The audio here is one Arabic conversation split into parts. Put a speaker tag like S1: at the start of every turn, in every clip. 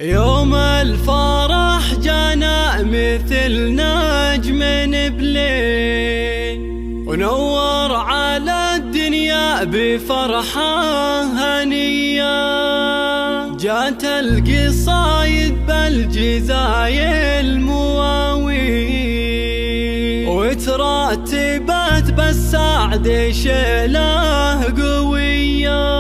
S1: يوم الفرح جانا مثل نجم بليل، ونور على الدنيا بفرحة هنية. جات القصايد بالجزايل مواويل، وترتبت بالسعد شيله قوية.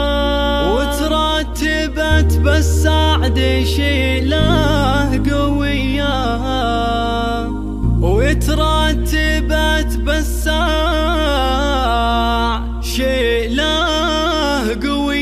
S1: وترتبت بالسعد شيله قوية، وترتبت بالسعد شيله قوية.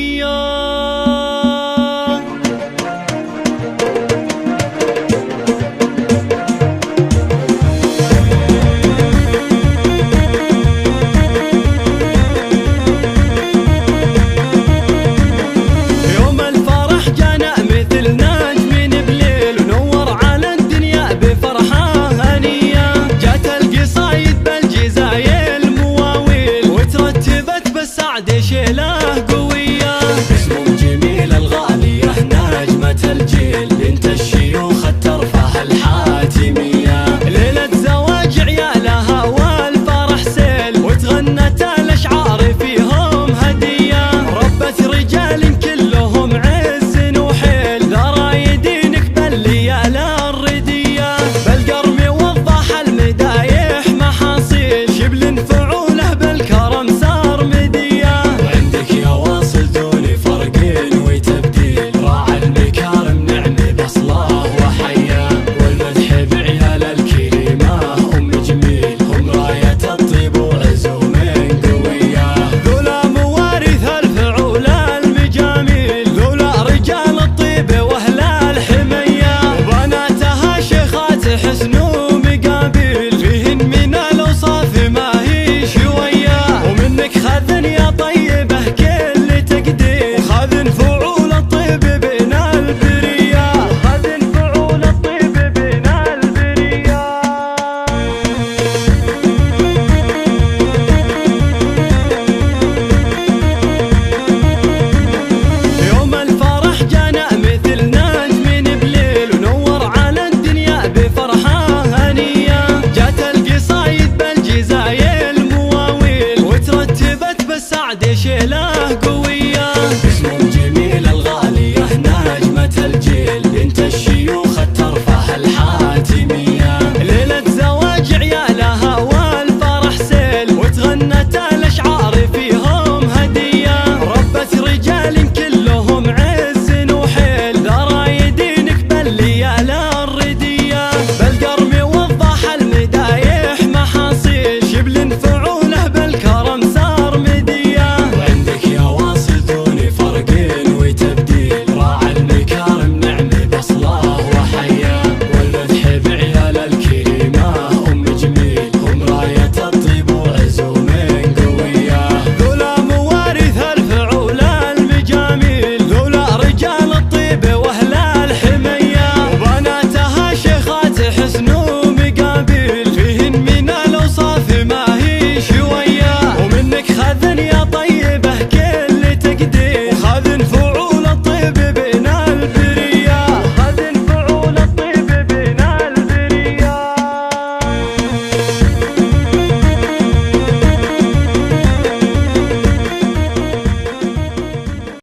S1: شيله قوية، اسم جميل الغالية نجمة الجيل، بنت الشيوخ الترفه الحاتمية. ليلة زواج عيالها والفرح سيل، وتغنت الأشعار فيهم هدية. ربت رجال كلهم عز وحيل، ذرى يدينك بالليال الردية. بالقرم وضح المدايح محاصيل، شبل فعوله بالكرم صار مدية. شيله قوي.